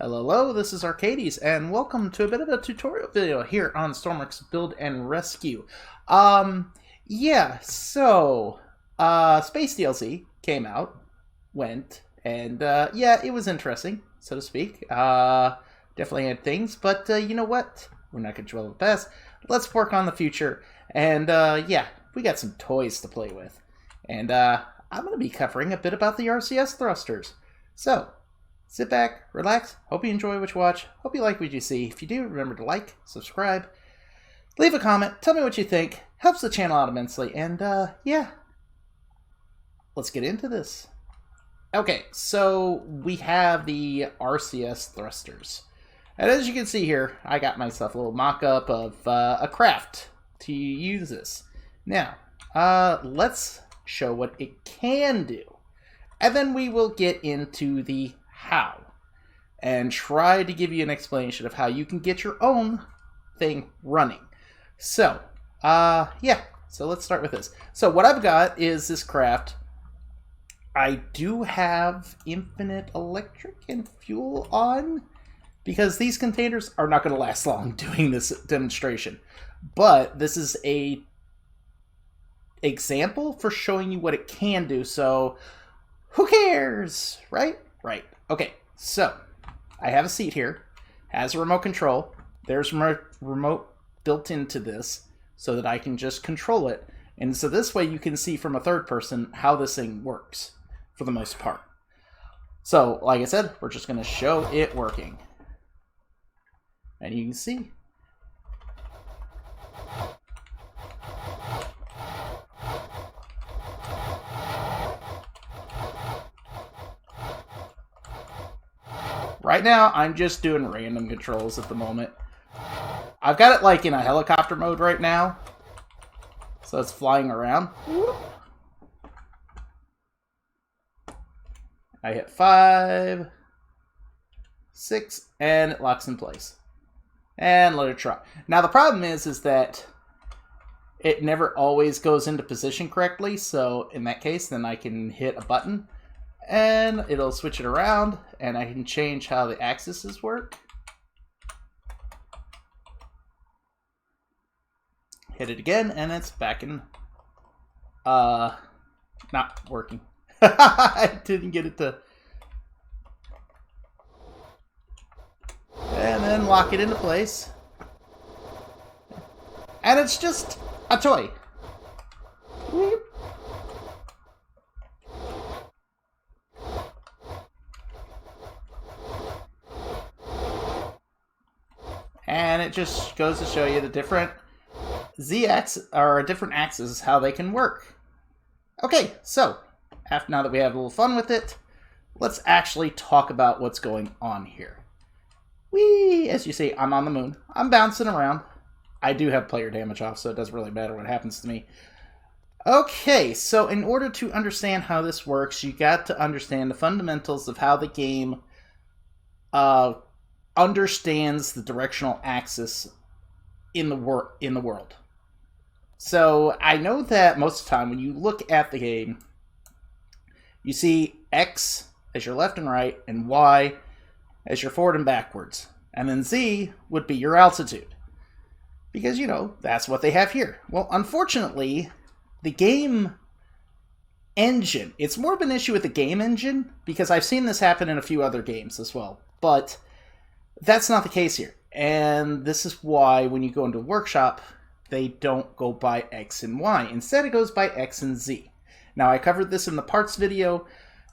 Hello, this is Arcades, and welcome to a bit of a tutorial video here on Stormworks Build and Rescue. Space DLC came out, and yeah, it was interesting, so to speak. Definitely had things, but you know what? We're not going to dwell on the past. Let's work on the future, and yeah, we got some toys to play with. And I'm going to be covering a bit about the RCS thrusters. So, sit back, relax, hope you enjoy what you watch, hope you like what you see. If you do, remember to like, subscribe, leave a comment, tell me what you think. Helps the channel out immensely, and yeah, let's get into this. Okay, so we have the RCS thrusters. And as you can see here, I got myself a little mock-up of a craft to use this. Now, let's show what it can do. And then we will get into the how and try to give you an explanation of how you can get your own thing running. So, yeah, so let's start with this. So what I've got is this craft. I do have infinite electric and fuel on because these containers are not going to last long doing this demonstration. But this is a example for showing you what it can do, so who cares, right? Right. Okay, so I have a seat here, has a remote control. There's remote built into this so that I can just control it. And so this way you can see from a third person how this thing works for the most part. So, like I said, we're just going to show it working. And you can see. Right now, I'm just doing random controls at the moment. I've got it like in a helicopter mode right now. So it's flying around. I hit 5, 6, and it locks in place. And let it try. Now the problem is that it never always goes into position correctly. So in that case, then I can hit a button and it'll switch it around, and I can change how the axes work. Hit it again, and it's back in, not working. I didn't get it to, and then lock it into place. And it's just a toy. And it just goes to show you the different Z-axis, or different axes, how they can work. Okay, so now that we have a little fun with it, let's actually talk about what's going on here. Whee! As you see, I'm on the moon. I'm bouncing around. I do have player damage off, so it doesn't really matter what happens to me. Okay, so in order to understand how this works, you got to understand the fundamentals of how the game understands the directional axis in the world. So I know that most of the time when you look at the game, you see X as your left and right, and Y as your forward and backwards. And then Z would be your altitude. Because, you know, that's what they have here. Well, unfortunately, the game engine, it's more of an issue with the game engine, because I've seen this happen in a few other games as well. But that's not the case here. And this is why when you go into a workshop, they don't go by X and Y. Instead, it goes by X and Z. Now, I covered this in the parts video,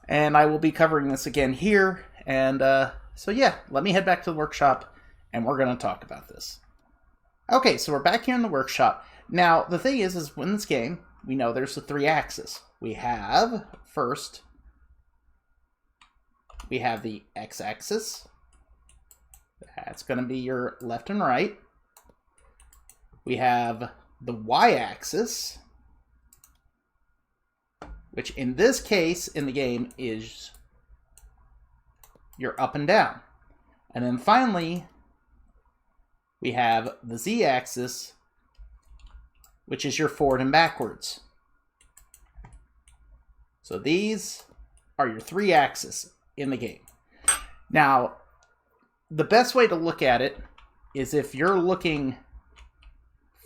and I will be covering this again here. And so yeah, let me head back to the workshop, and we're going to talk about this. Okay, so we're back here in the workshop. Now, the thing is in this game, we know there's the 3 axes. We have, first, we have the X-axis. That's going to be your left and right. We have the Y-axis, which in this case in the game is your up and down. And then finally, we have the Z-axis, which is your forward and backwards. So these are your 3 axes in the game. Now, the best way to look at it is if you're looking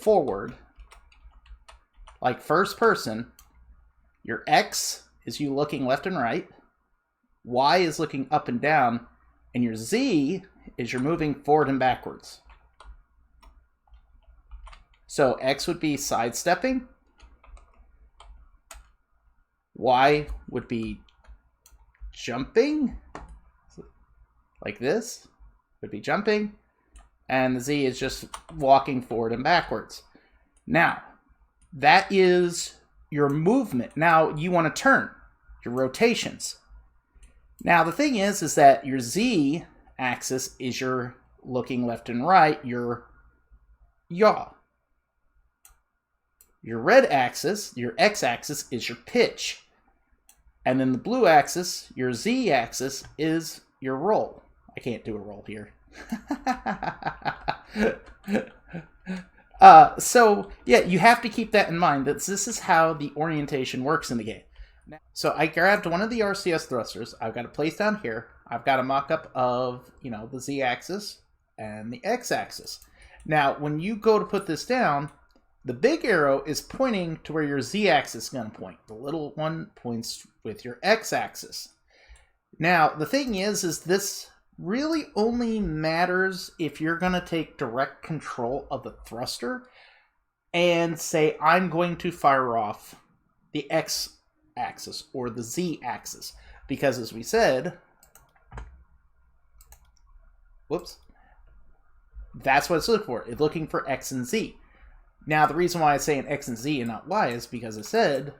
forward, like first person, your X is you looking left and right, Y is looking up and down, and your Z is you're moving forward and backwards. So X would be sidestepping, Y would be jumping, like this, would be jumping, and the Z is just walking forward and backwards. Now, that is your movement. Now, you want to turn, your rotations. Now, the thing is that your Z axis is your looking left and right, your yaw. Your red axis, your X axis, is your pitch. And then the blue axis, your Z axis, is your roll. I can't do a roll here. So, yeah, you have to keep that in mind, that this is how the orientation works in the game. So I grabbed one of the RCS thrusters. I've got it placed down here. I've got a mock-up of, the Z axis and the X axis. Now, when you go to put this down, the big arrow is pointing to where your Z axis is going to point. The little one points with your X axis. Now, the thing is this really only matters if you're going to take direct control of the thruster and say, I'm going to fire off the X axis or the Z axis. Because as we said, whoops, that's what it's looking for. It's looking for X and Z. Now, the reason why I say an X and Z and not Y is because I said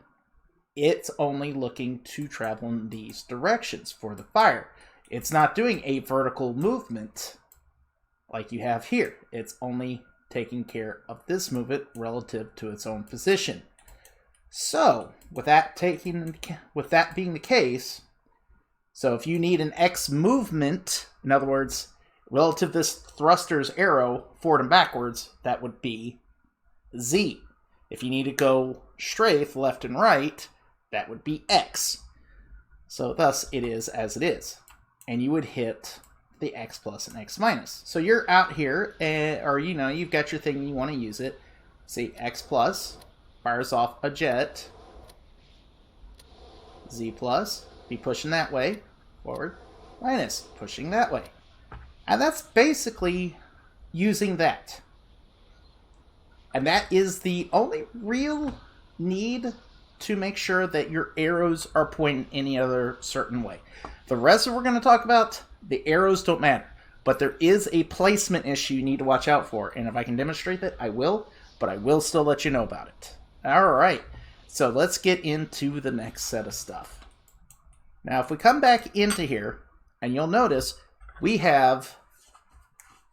it's only looking to travel in these directions for the fire. It's not doing a vertical movement like you have here. It's only taking care of this movement relative to its own position. So, with that being the case, so if you need an X movement, in other words, relative to this thruster's arrow forward and backwards, that would be Z. If you need to go strafe left and right, that would be X. So thus it is as it is. And you would hit the X plus and X minus. So you're out here, or you've got your thing and you want to use it. See, X plus fires off a jet. Z plus, be pushing that way, forward, minus, pushing that way. And that's basically using that. And that is the only real need to make sure that your arrows are pointing any other certain way. The rest that we're going to talk about, the arrows don't matter. But there is a placement issue you need to watch out for. And if I can demonstrate that, I will. But I will still let you know about it. Alright, so let's get into the next set of stuff. Now, if we come back into here, and you'll notice, we have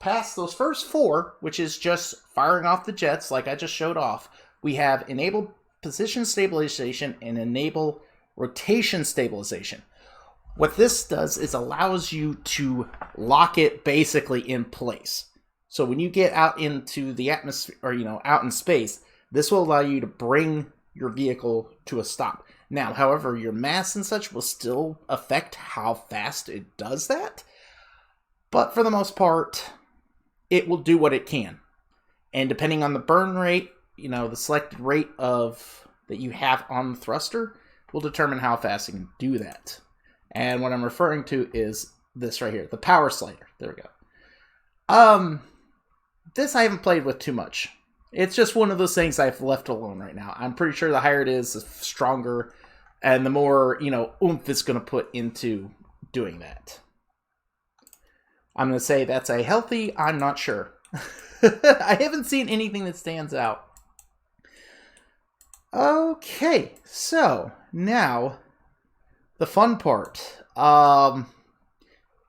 past those first four, which is just firing off the jets like I just showed off. We have enable position stabilization and enable rotation stabilization. What this does is allows you to lock it basically in place. So when you get out into the atmosphere, or out in space, this will allow you to bring your vehicle to a stop. Now, however, your mass and such will still affect how fast it does that. But for the most part, it will do what it can. And depending on the burn rate, the selected rate that you have on the thruster will determine how fast it can do that. And what I'm referring to is this right here, the power slider. There we go. This I haven't played with too much. It's just one of those things I've left alone right now. I'm pretty sure the higher it is, the stronger and the more, oomph it's going to put into doing that. I'm going to say that's a healthy, I'm not sure. I haven't seen anything that stands out. Okay, so now the fun part.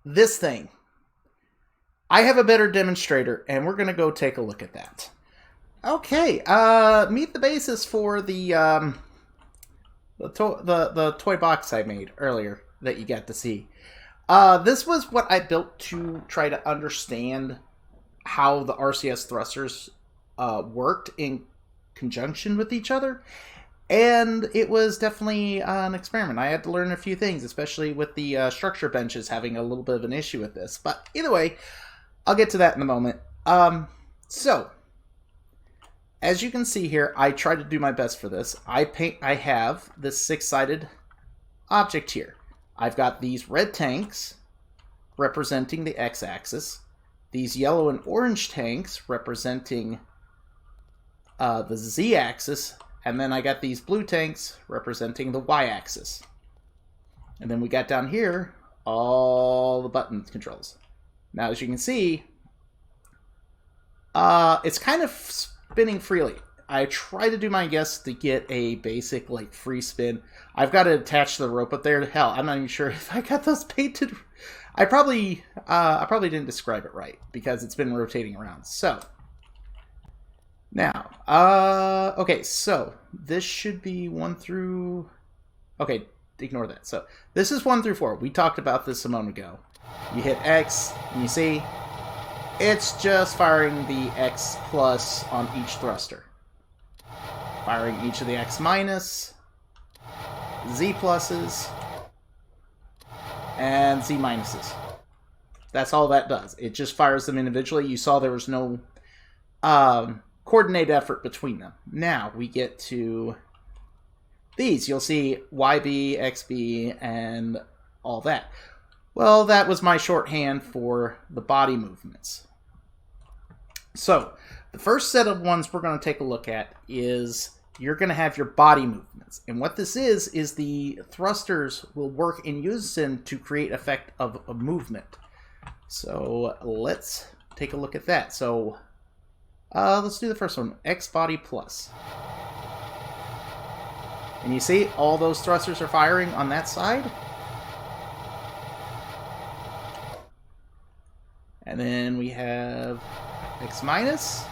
This thing. I have a better demonstrator, and we're going to go take a look at that. Okay, meet the basis for the toy box I made earlier that you got to see. This was what I built to try to understand how the RCS thrusters worked in conjunction with each other. And it was definitely an experiment. I had to learn a few things, especially with the structure benches having a little bit of an issue with this. But either way, I'll get to that in a moment. So, as you can see here, I tried to do my best for this. I have this 6-sided object here. I've got these red tanks representing the x-axis, these yellow and orange tanks representing the z-axis, and then I got these blue tanks representing the y-axis. And then we got down here all the button controls. Now, as you can see, it's kind of spinning freely. I try to do my best to get a basic, like, free spin. I've got to attach the rope up there. Hell, I'm not even sure if I got those painted. I probably didn't describe it right because it's been rotating around. So, now, okay, so this should be 1 through... Okay, ignore that. So, this is 1 through 4. We talked about this a moment ago. You hit X, and you see, it's just firing the X plus on each thruster. Firing each of the X minus, Z pluses, and Z minuses. That's all that does. It just fires them individually. You saw there was no coordinated effort between them. Now we get to these. You'll see YB, XB, and all that. Well, that was my shorthand for the body movements. So, the first set of ones we're going to take a look at is you're going to have your body movements. And what this is the thrusters will work in unison to create effect of a movement. So, let's take a look at that. So, let's do the first one, X body plus. And you see, all those thrusters are firing on that side. And then we have X minus.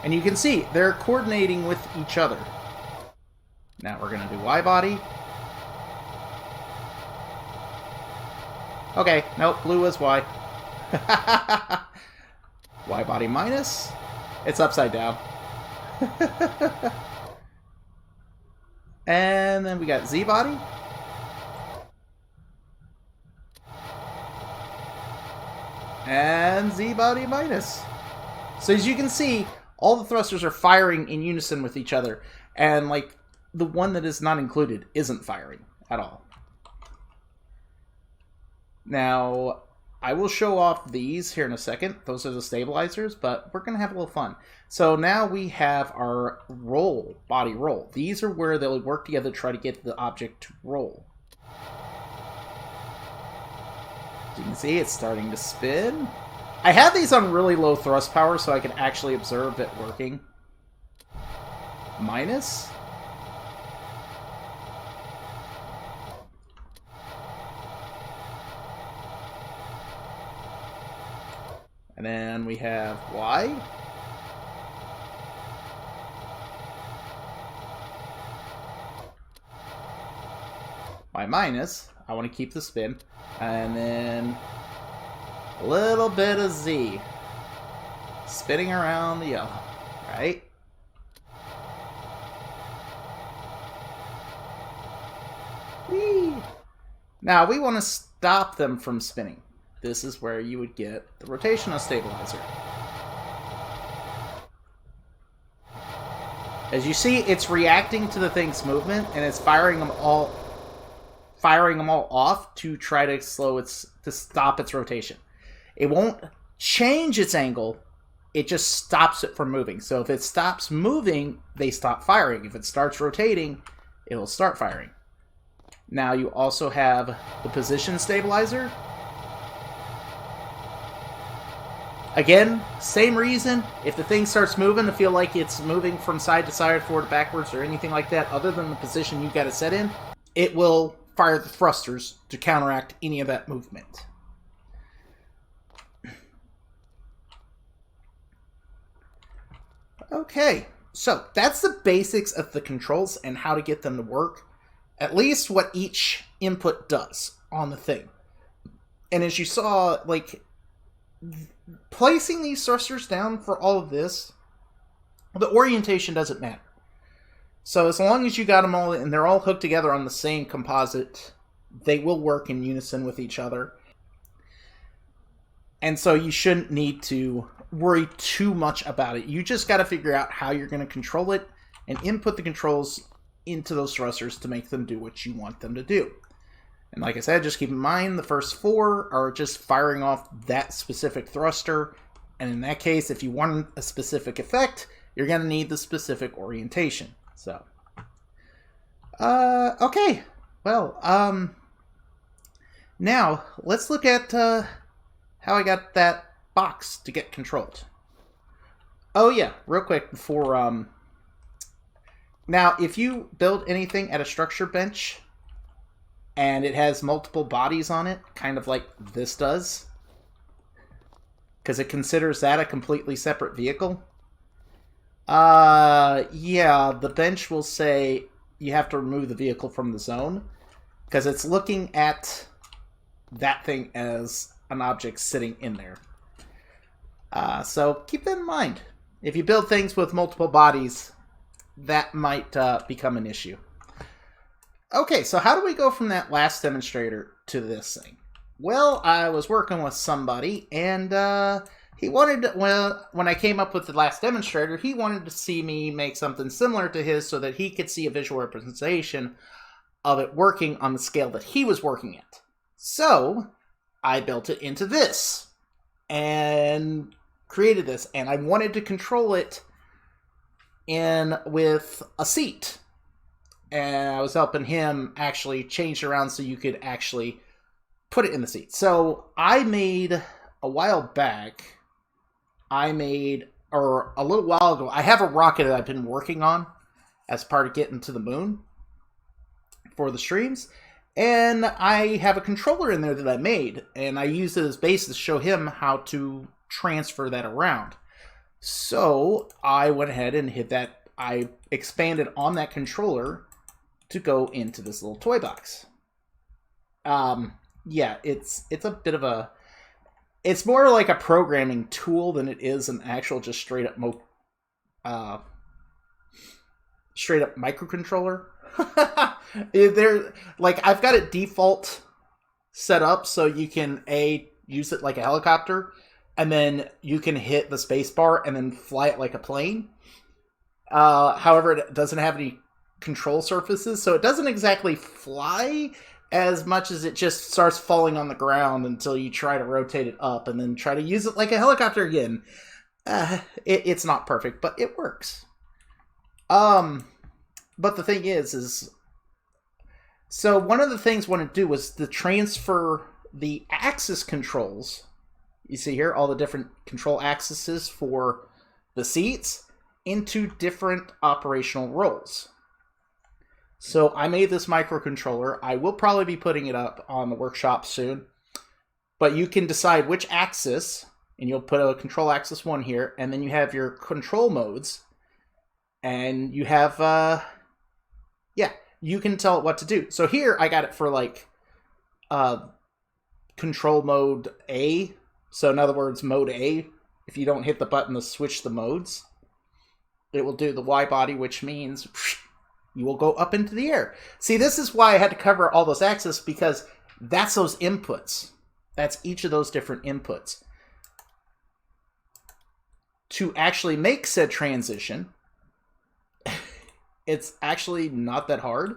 And you can see, they're coordinating with each other. Now we're going to do Y body. Okay, nope, blue was Y. Y body minus. It's upside down. And then we got Z body. And Z body minus. So as you can see, all the thrusters are firing in unison with each other. And like the one that is not included isn't firing at all. Now, I will show off these here in a second. Those are the stabilizers, but we're going to have a little fun. So now we have our roll, body roll. These are where they'll work together to try to get the object to roll. As you can see, it's starting to spin. I have these on really low thrust power so I can actually observe it working. Minus. And then we have Y. Y minus. I want to keep the spin. And then a little bit of Z. Spinning around the yellow. Right? Whee! Now we want to stop them from spinning. This is where you would get the rotational stabilizer. As you see, it's reacting to the thing's movement, and it's firing them all off to try to stop its rotation. It won't change its angle, it just stops it from moving. So if it stops moving, they stop firing. If it starts rotating, it'll start firing. Now you also have the position stabilizer. Again, same reason. If the thing starts moving to feel like it's moving from side to side, forward to backwards, or anything like that, other than the position you've got it set in, it will fire the thrusters to counteract any of that movement. Okay, so that's the basics of the controls and how to get them to work. At least what each input does on the thing. And as you saw, like, placing these thrusters down for all of this, the orientation doesn't matter. So as long as you got them all and they're all hooked together on the same composite, they will work in unison with each other. And so you shouldn't need to worry too much about it. You just got to figure out how you're going to control it and input the controls into those thrusters to make them do what you want them to do. And like I said, just keep in mind the first 4 are just firing off that specific thruster. And in that case, if you want a specific effect, you're going to need the specific orientation. So, okay. Well, now let's look at how I got that box to get controlled. Oh yeah, real quick before, now if you build anything at a structure bench and it has multiple bodies on it, kind of like this does, because it considers that a completely separate vehicle, yeah, the bench will say you have to remove the vehicle from the zone, because it's looking at that thing as an object sitting in there. So keep that in mind. If you build things with multiple bodies, that might become an issue. Okay, so how do we go from that last demonstrator to this thing? Well, I was working with somebody, and he wanted, well, when I came up with the last demonstrator, he wanted to see me make something similar to his so that he could see a visual representation of it working on the scale that he was working at. So I built it into this and created this, and I wanted to control it with a seat. And I was helping him actually change it around so you could actually put it in the seat. So I made, a while back, or a little while ago, I have a rocket that I've been working on as part of getting to the moon for the streams. And I have a controller in there that I made, and I used it as basis to show him how to transfer that around. So I went ahead and hit that. I expanded on that controller to go into this little toy box. Yeah, it's a bit of a... It's more like a programming tool than it is an actual just straight up microcontroller. Like, I've got it default set up so you can use it like a helicopter, and then you can hit the space bar and then fly it like a plane. However, it doesn't have any control surfaces, so it doesn't exactly fly as much as it just starts falling on the ground until you try to rotate it up and then try to use it like a helicopter again. It's not perfect, but it works. But the thing is so one of the things I want to do was to transfer the axis controls. You see here, all the different control axes for the seats into different operational roles. So I made this microcontroller. I will probably be putting it up on the workshop soon. But you can decide which axis, and you'll put a control axis 1 here, and then you have your control modes. And you have, yeah, you can tell it what to do. So here I got it for like control mode A. So in other words, mode A, if you don't hit the button to switch the modes, it will do the Y body, which means you will go up into the air. See, this is why I had to cover all those axes, because that's those inputs. That's each of those different inputs. To actually make said transition, it's actually not that hard.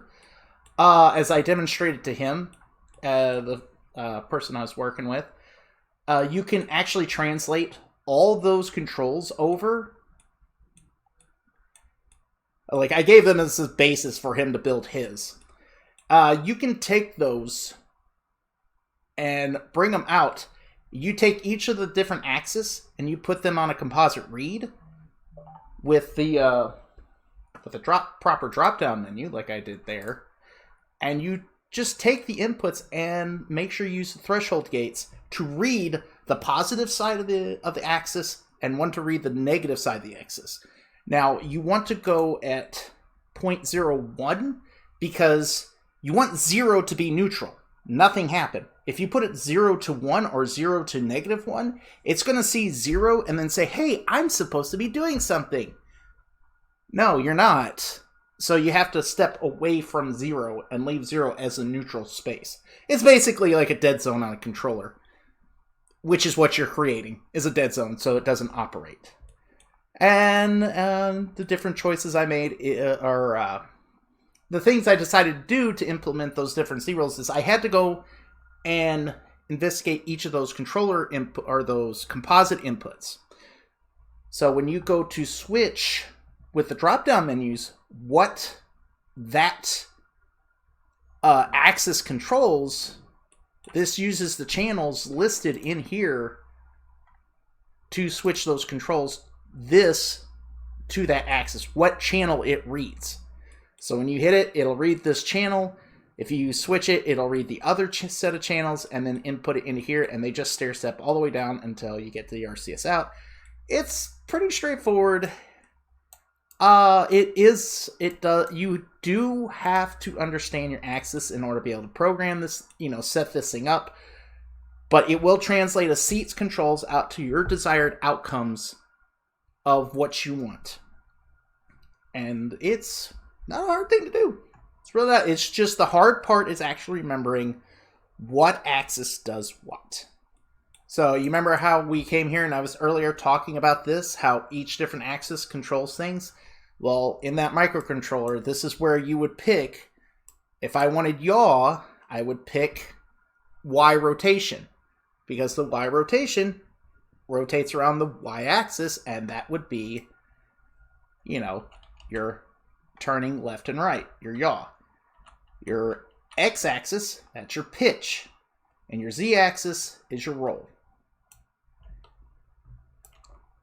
As I demonstrated to him, the person I was working with, you can actually translate all those controls over. Like, I gave them as a basis for him to build his. You can take those and bring them out. You take each of the different axes and you put them on a composite read with the proper drop-down menu, like I did there. And you just take the inputs and make sure you use the threshold gates to read the positive side of the axis and one to read the negative side of the axis. Now, you want to go at 0.01 because you want 0 to be neutral. Nothing happened. If you put it 0 to 1 or 0 to -1, it's going to see 0 and then say, hey, I'm supposed to be doing something. No, you're not. So you have to step away from 0 and leave 0 as a neutral space. It's basically like a dead zone on a controller, which is what you're creating, is a dead zone, so it doesn't operate. And the different choices I made are the things I decided to do to implement those different zeros is I had to go and investigate each of those controller input or those composite inputs. So when you go to switch with the drop-down menus, what that axis controls, this uses the channels listed in here to switch those controls this to that axis, what channel it reads. So when you hit it, it'll read this channel. If you switch it, it'll read the other set of channels and then input it into here, and they just stair step all the way down until you get to the RCS out. It's pretty straightforward. You do have to understand your axis in order to be able to program this, set this thing up. But it will translate a seat's controls out to your desired outcomes of what you want. And it's not a hard thing to do. It's really not. It's just the hard part is actually remembering what axis does what. So you remember how we came here and I was earlier talking about this, how each different axis controls things? Well, in that microcontroller, this is where you would pick, if I wanted yaw, I would pick Y rotation, because the Y rotation rotates around the Y axis, and that would be, your turning left and right, your yaw. Your X axis, that's your pitch, and your Z axis is your roll.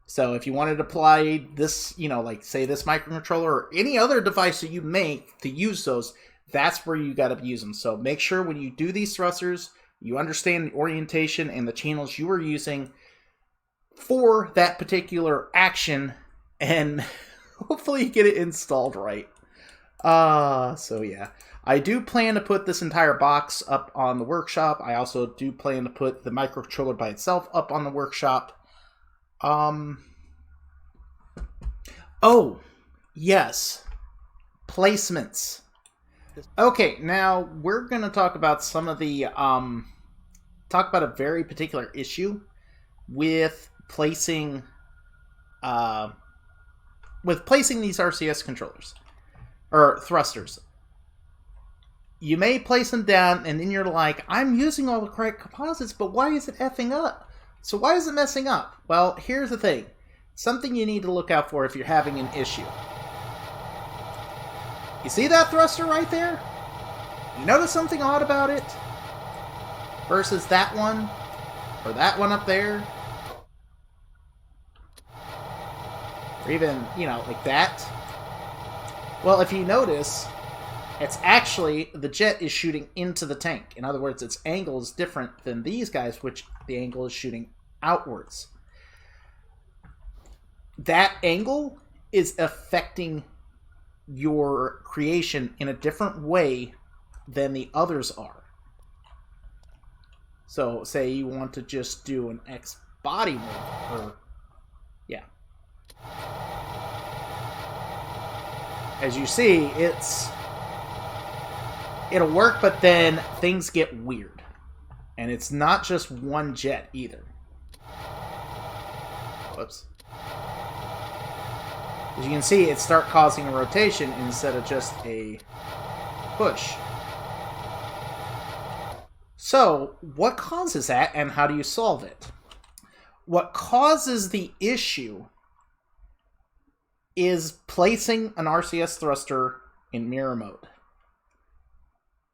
So if you wanted to apply this, like say this microcontroller or any other device that you make to use those, that's where you got to use them. So make sure when you do these thrusters, you understand the orientation and the channels you are using for that particular action, and hopefully you get it installed right. So yeah. I do plan to put this entire box up on the workshop. I also do plan to put the microcontroller by itself up on the workshop. Oh, yes. Placements. Okay, now we're going to talk about some of the, talk about a very particular issue with placing these RCS controllers, or thrusters. You may place them down, and then you're like, I'm using all the correct composites, but why is it effing up? So why is it messing up? Well, here's the thing. Something you need to look out for if you're having an issue. You see that thruster right there? You notice something odd about it? Versus that one? Or that one up there? Or even, like that? Well, if you notice, it's actually, the jet is shooting into the tank. In other words, its angle is different than these guys, which the angle is shooting outwards. That angle is affecting your creation in a different way than the others are. So, say you want to just do an X body move, or, yeah. As you see, it'll work, but then things get weird. And it's not just one jet either. Whoops. As you can see, it starts causing a rotation instead of just a push. So, what causes that, and how do you solve it? What causes the issue is placing an RCS thruster in mirror mode.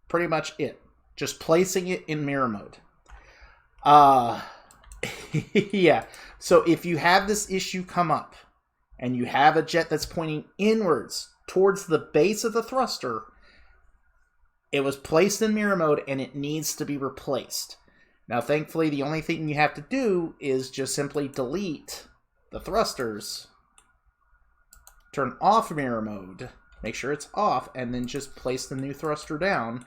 Pretty much it. Just placing it in mirror mode. Yeah. So if you have this issue come up, and you have a jet that's pointing inwards towards the base of the thruster, it was placed in mirror mode and it needs to be replaced. Now, thankfully, the only thing you have to do is just simply delete the thrusters, turn off mirror mode, make sure it's off, and then just place the new thruster down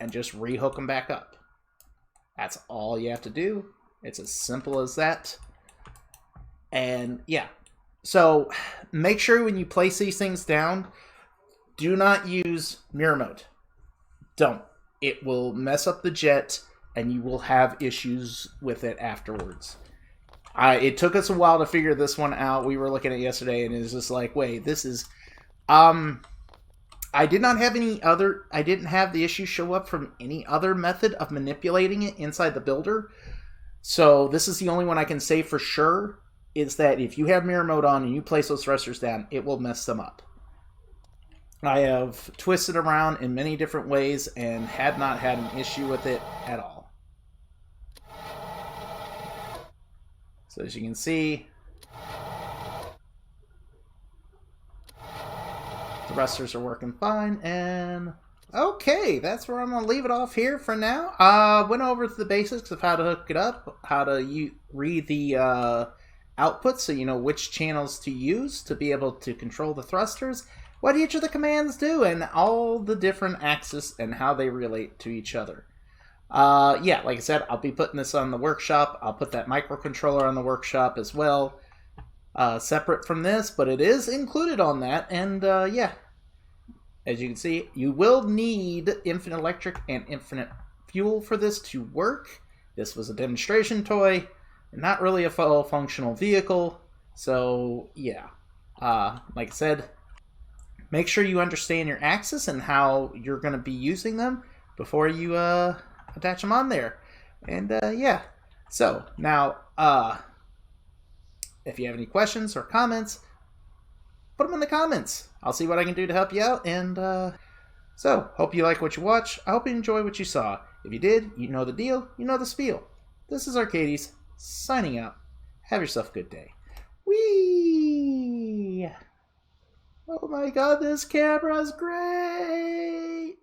and just rehook them back up. That's all you have to do. It's as simple as that. And yeah, So make sure when you place these things down, do not use mirror mode. Don't. It will mess up the jet, and you will have issues with it afterwards. It took us a while to figure this one out. We were looking at it yesterday, and it was just like, wait, this is... I did not have any other... I didn't have the issue show up from any other method of manipulating it inside the builder. So this is the only one I can say for sure, is that if you have mirror mode on and you place those thrusters down, it will mess them up. I have twisted around in many different ways and had not had an issue with it at all. So as you can see, the thrusters are working fine, and okay, that's where I'm going to leave it off here for now. Went over the basics of how to hook it up, how to read the output so you know which channels to use to be able to control the thrusters, what each of the commands do, and all the different axes and how they relate to each other. Yeah, like I said, I'll be putting this on the workshop. I'll put that microcontroller on the workshop as well, separate from this, but it is included on that. And yeah, as you can see, you will need infinite electric and infinite fuel for this to work. This was a demonstration toy, not really a full functional vehicle. So yeah, like I said, make sure you understand your axis and how you're going to be using them before you attach them on there. And yeah, so now if you have any questions or comments, put them in the comments. I'll see what I can do to help you out. And so hope you like what you watch. I hope you enjoy what you saw. If you did, you know the deal, you know the spiel. This is Arcades signing out. Have yourself a good day. Whee! Oh my god, this camera's great!